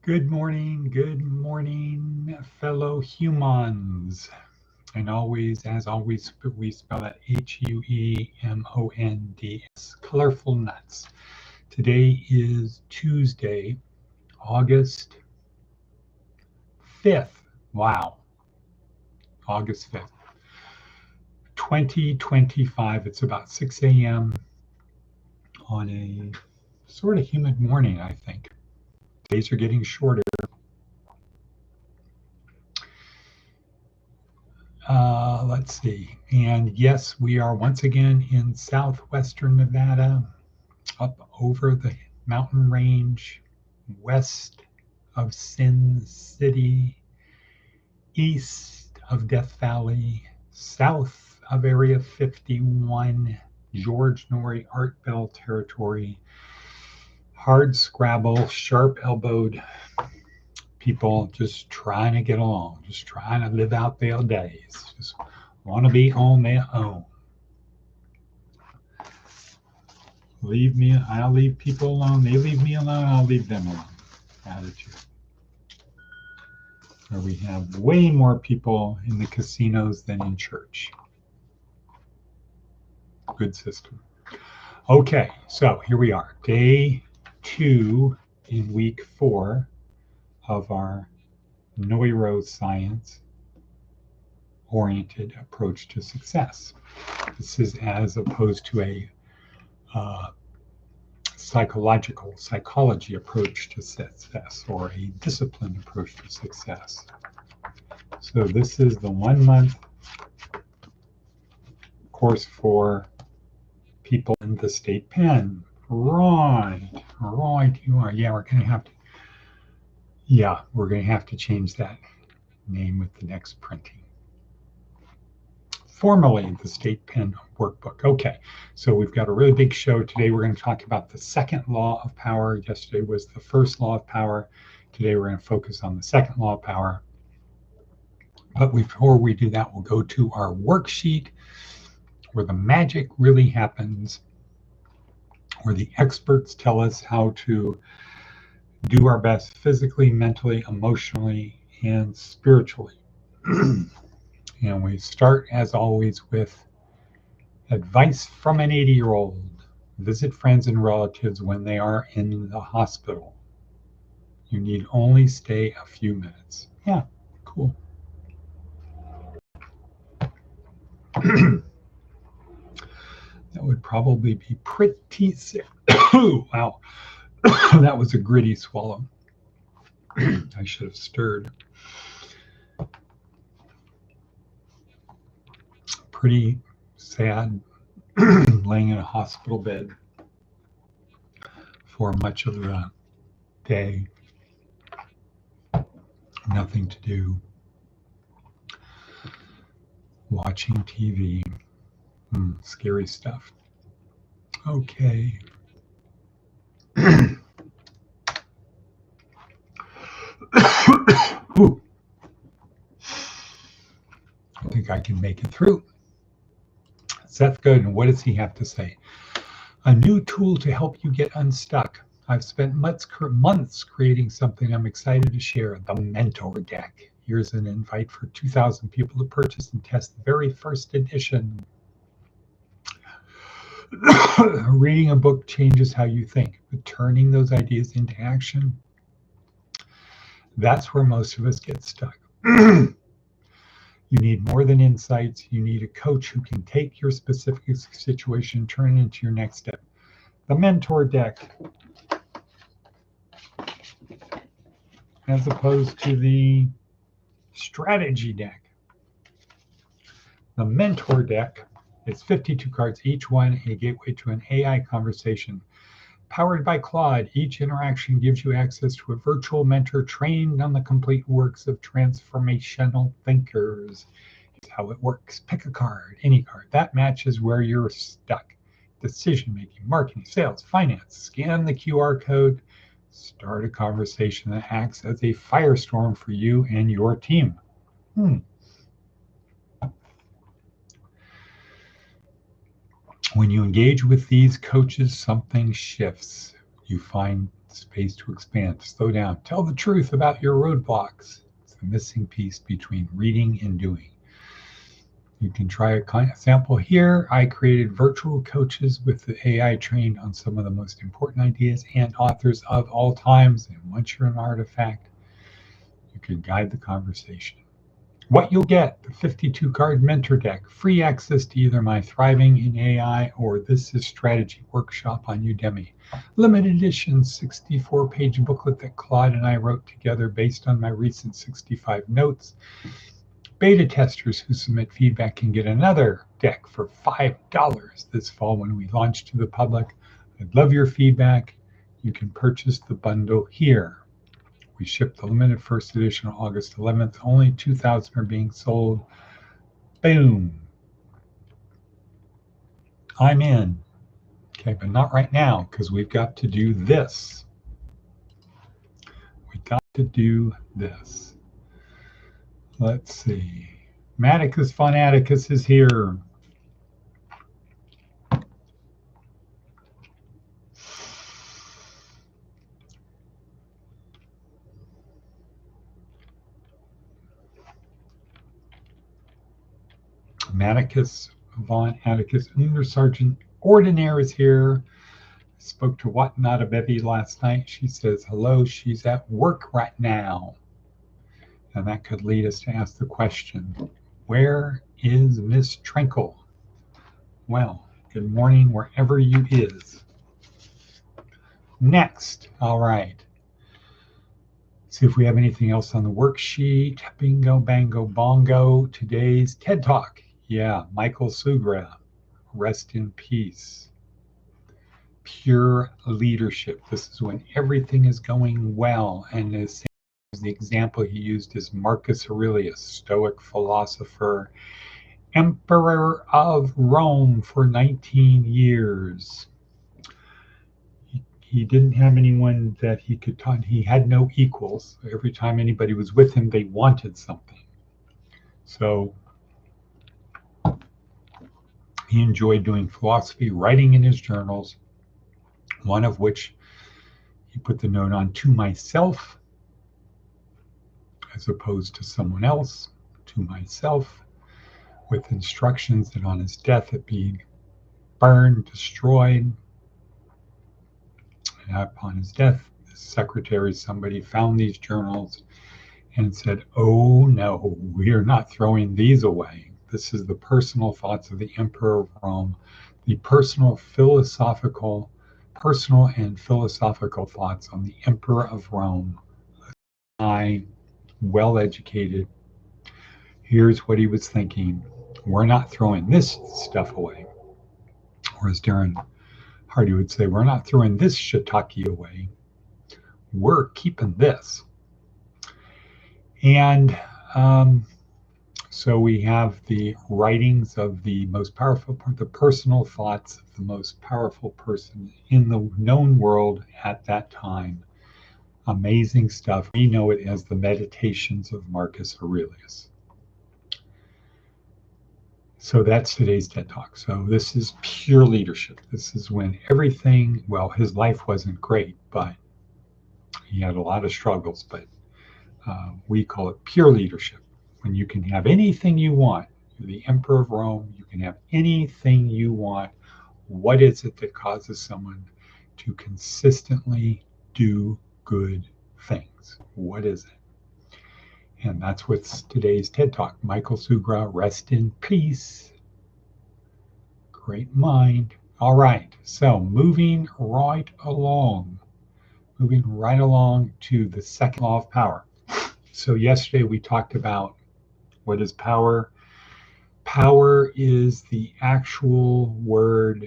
Good morning, fellow humans. And always, as always, we spell that Huemonds, colorful nuts. Today is Tuesday, August 5th. Wow, August 5th, 2025. It's about 6 a.m. on a sort of humid morning, I think. Days are getting shorter. Let's see. And yes, we are once again in southwestern Nevada, up over the mountain range, west of Sin City, east of Death Valley, south of Area 51, George Norrie Art Bell territory, hard scrabble, sharp elbowed people just trying to get along, just trying to live out their days, just want to be on their own. Leave me, I'll leave people alone. They leave me alone, I'll leave them alone. Attitude. Where we have way more people in the casinos than in church. Good system. Okay, so here we are. Day 2 in week 4 of our neuroscience oriented approach to success. This is as opposed to a psychology approach to success or a disciplined approach to success. So this is the 1 month course for people in the state pen. Right, you are. Yeah, we're going to have to change that name with the next printing. Formally, the state pen workbook. Okay, so we've got a really big show today. We're going to talk about the second law of power. Yesterday was the first law of power. Today we're going to focus on the second law of power. But before we do that, we'll go to our worksheet where the magic really happens, where the experts tell us how to do our best physically, mentally, emotionally, and spiritually. And we start, as always, with advice from an 80-year-old. Visit friends and relatives when they are in the hospital. You need only stay a few minutes. Yeah, cool. That would probably be pretty sick. Wow, that was a gritty swallow. I should have stirred. Pretty sad laying in a hospital bed for much of the day. Nothing to do. Watching TV. Scary stuff. Okay. Ooh. I think I can make it through. Seth Godin, what does he have to say? A new tool to help you get unstuck. I've spent months creating something I'm excited to share, the Mentor Deck. Here's an invite for 2,000 people to purchase and test the very first edition. Reading a book changes how you think, but turning those ideas into action, that's where most of us get stuck. You need more than insights. You need a coach who can take your specific situation and turn it into your next step. The Mentor Deck, as opposed to the Strategy Deck. The Mentor Deck is 52 cards, each one a gateway to an AI conversation. Powered by Claude, each interaction gives you access to a virtual mentor trained on the complete works of transformational thinkers. Here's how it works. Pick a card, any card, that matches where you're stuck. Decision-making, marketing, sales, finance. Scan the QR code. Start a conversation that acts as a firestorm for you and your team. When you engage with these coaches, something shifts. You find Space to expand. Slow down. Tell the truth about your roadblocks. It's the missing piece between reading and doing. You can try a sample here. I created virtual coaches with the AI trained on some of the most important ideas and authors of all times. And once you're an artifact, you can guide the conversation. What you'll get: the 52 card mentor deck, free access to either my Thriving in AI or This Is Strategy workshop on Udemy, limited edition 64-page booklet that Claude and I wrote together based on my recent 65 notes. Beta testers who submit feedback can get another deck for $5 this fall when we launch to the public. I'd love your feedback. You can purchase the bundle here. We ship the limited first edition on August 11th. Only 2,000 are being sold. Boom. I'm in. Okay, but not right now because we've got to do this. We got to do this. Let's see. Maticus Fanaticus is here. Maticus Von Atticus Undersergeant Ordinaire is here. Spoke to Watnada Bevy last night. She says hello. She's at work right now. And that could lead us to ask the question, where is Miss Trenkle? Well, good morning wherever you is. Next, all right. See if we have anything else on the worksheet. Bingo, bango, bongo. Today's TED Talk. Yeah, Michael Sugra. Rest in peace. Pure leadership. This is when everything is going well. And the example he used is Marcus Aurelius, Stoic philosopher, Emperor of Rome for 19 years. He didn't have anyone that he could talk. He had no equals. Every time anybody was with him, they wanted something. So he enjoyed doing philosophy, writing in his journals, one of which he put the note on, to myself, as opposed to someone else, to myself, with instructions that on his death it be burned, destroyed. And upon his death, the secretary, somebody found these journals and said, oh no, we are not throwing these away. This is the personal thoughts of the Emperor of Rome, the personal and philosophical thoughts on the Emperor of Rome. Well-educated. Here's what he was thinking. We're not throwing this stuff away. Or as Darren Hardy would say, we're not throwing this shiitake away. We're keeping this. And so we have the writings of the most powerful, the personal thoughts of the most powerful person in the known world at that time. Amazing stuff. We know it as the Meditations of Marcus Aurelius. So that's today's TED Talk. So this is pure leadership. This is when everything, well, his life wasn't great, but he had a lot of struggles, but we call it pure leadership. When you can have anything you want. You're the Emperor of Rome. You can have anything you want. What is it that causes someone to consistently do good things? What is it? And that's what's today's TED Talk. Michael Sugra, rest in peace. Great mind. All right, so moving right along to the second law of power. So yesterday we talked about what is power. Power is the actual word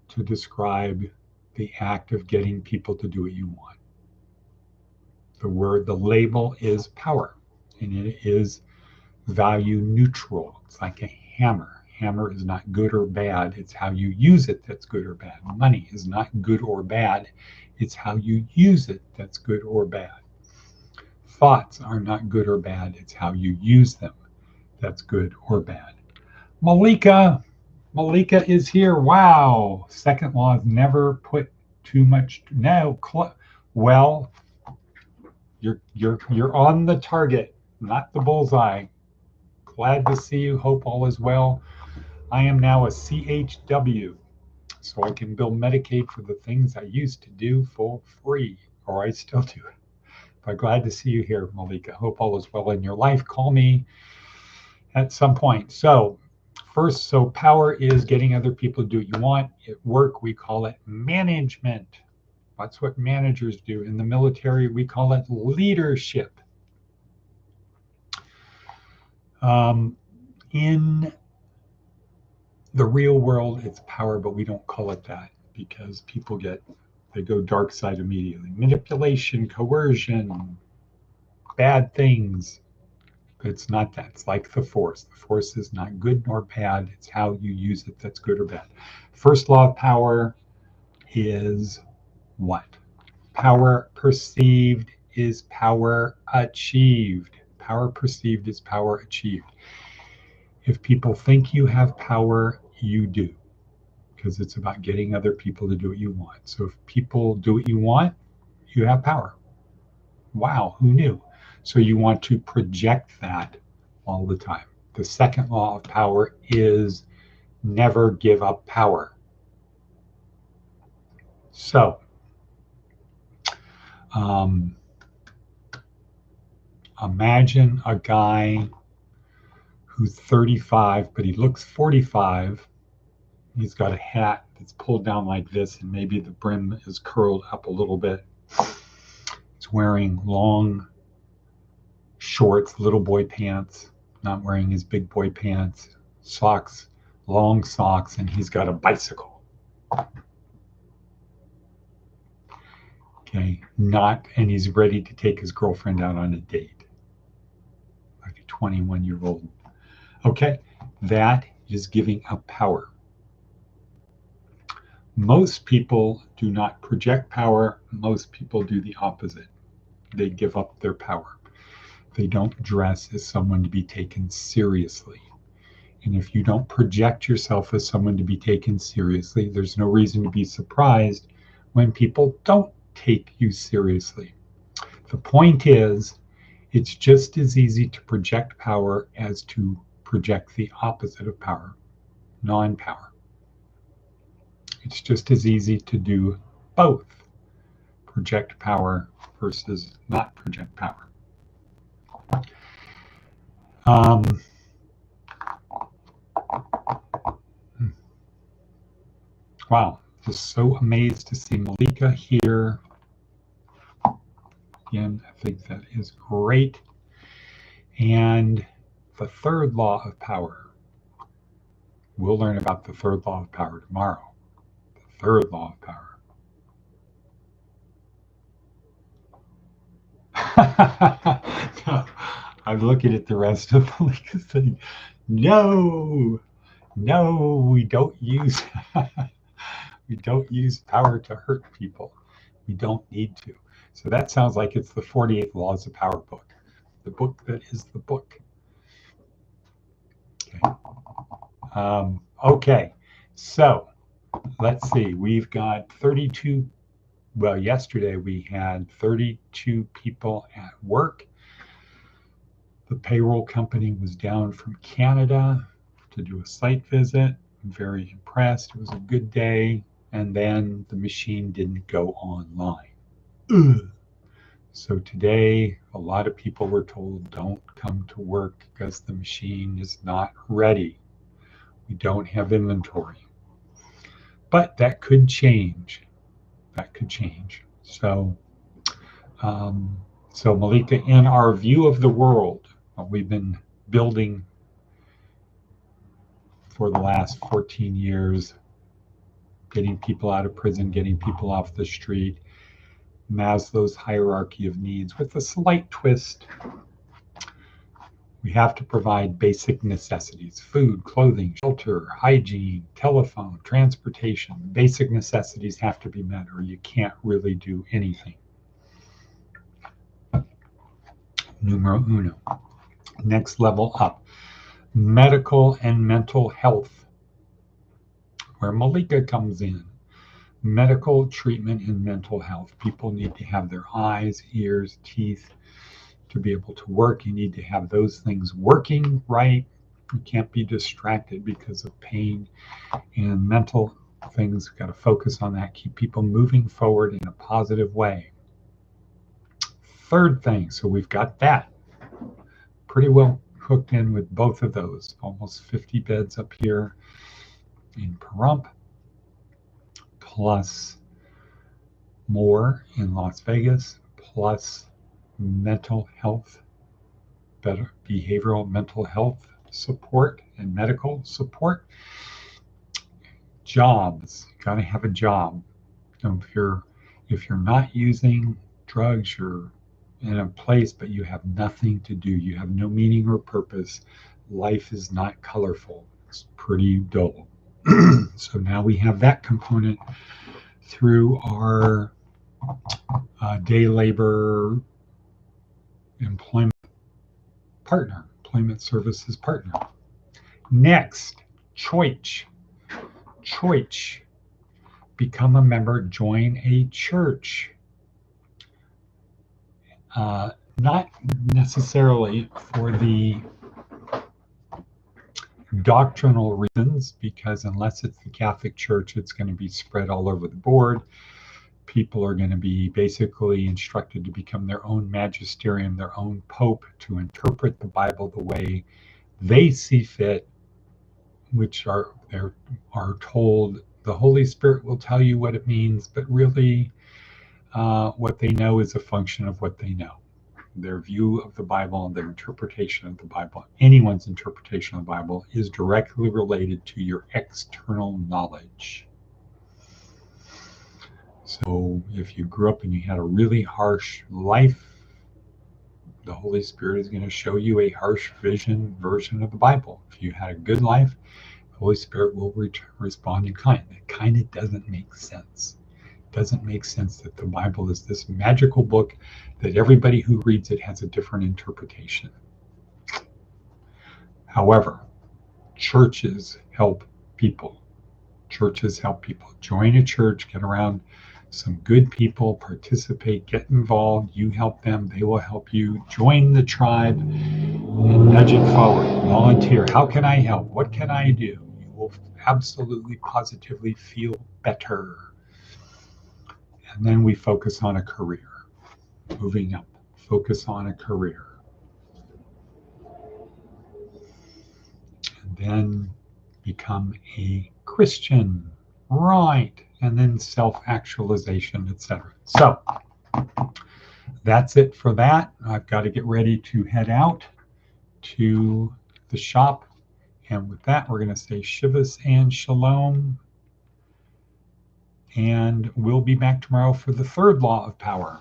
to describe the act of getting people to do what you want. The label is power, and it is value neutral. It's like a hammer. Hammer is not good or bad. It's how you use it that's good or bad. Money is not good or bad. It's how you use it that's good or bad. Thoughts are not good or bad. It's how you use them that's good or bad. Malika is here. Wow. Second law is never put too much. No. Well, you're on the target, not the bullseye. Glad to see you. Hope all is well. I am now a CHW, so I can bill Medicaid for the things I used to do for free, or I still do. But glad to see you here, Malika. Hope all is well in your life. Call me at some point. So first, so power is getting other people to do what you want. At work, we call it management. That's what managers do. In the military, we call it leadership. In the real world, it's power, but we don't call it that because people they go dark side immediately. Manipulation, coercion, bad things. But it's not that. It's like the force. The force is not good nor bad. It's how you use it that's good or bad. First law of power is what? Power perceived is power achieved. Power perceived is power achieved. If people think you have power, you do, because it's about getting other people to do what you want. So if people do what you want, you have power. Wow, who knew? So you want to project that all the time. The second law of power is never give up power. So, imagine a guy who's 35, but he looks 45. He's got a hat that's pulled down like this, and maybe the brim is curled up a little bit. He's wearing long shorts, little boy pants, not wearing his big boy pants, socks, long socks, and he's got a bicycle. Okay, and he's ready to take his girlfriend out on a date, like a 21-year-old. Okay, that is giving up power. Most people do not project power. Most people do the opposite. They give up their power. They don't dress as someone to be taken seriously. And if you don't project yourself as someone to be taken seriously, there's no reason to be surprised when people don't take you seriously. The point is, it's just as easy to project power as to project the opposite of power, non-power. It's just as easy to do both, project power versus not project power. Wow, just so amazed to see Malika here. Again, I think that is great. And the third law of power. We'll learn about the third law of power tomorrow. The third law of power. No, I'm looking at the rest of Malika's thing. No, we don't use we don't use power to hurt people. We don't need to. So that sounds like it's the 48 Laws of Power book, the book that is the book. Okay. Okay, so let's see. We've got 32. Well, yesterday we had 32 people at work. The payroll company was down from Canada to do a site visit. I'm very impressed. It was a good day. And then the machine didn't go online. Ugh. So today, a lot of people were told, don't come to work because the machine is not ready. We don't have inventory. But that could change. That could change. So, Malika, in our view of the world, we've been building for the last 14 years, getting people out of prison, getting people off the street, Maslow's hierarchy of needs with a slight twist. We have to provide basic necessities: food, clothing, shelter, hygiene, telephone, transportation. Basic necessities have to be met or you can't really do anything. Numero uno. Next level up, medical and mental health, where Malika comes in. medical treatment in mental health. People need to have their eyes, ears, teeth to be able to work. You need to have those things working right. You can't be distracted because of pain and mental things. Got to focus on that. Keep people moving forward in a positive way. Third thing, so we've got that pretty well hooked in with both of those. Almost 50 beds up here in Pahrump, plus more in Las Vegas, plus mental health, better behavioral mental health support and medical support. Jobs, got to have a job. If you're not using drugs, you're in a place but you have nothing to do, you have no meaning or purpose, life is not colorful, it's pretty dull. So now we have that component through our day labor employment services partner. Next, choice. Become a member, join a church. Not necessarily for the doctrinal reasons, because unless it's the Catholic Church, it's going to be spread all over the board. People are going to be basically instructed to become their own magisterium, their own pope, to interpret the Bible the way they see fit, which are told the Holy Spirit will tell you what it means, but really what they know is a function of what they know. Their view of the Bible and their interpretation of the Bible, anyone's interpretation of the Bible, is directly related to your external knowledge. So if you grew up and you had a really harsh life, the Holy Spirit is going to show you a harsh version of the Bible. If you had a good life, the Holy Spirit will respond in kind. It kind of doesn't make sense. It doesn't make sense that the Bible is this magical book that everybody who reads it has a different interpretation. However, churches help people. Churches help people. Join a church, get around some good people, participate, get involved. You help them, they will help you. Join the tribe and nudge it forward. Volunteer. How can I help? What can I do? You will absolutely, positively feel better. And then we focus on a career. Moving up. Focus on a career. And then become a Christian. Right. And then self-actualization, etc. So that's it for that. I've got to get ready to head out to the shop. And with that, we're going to say Shivas and Shalom. And we'll be back tomorrow for the third law of power.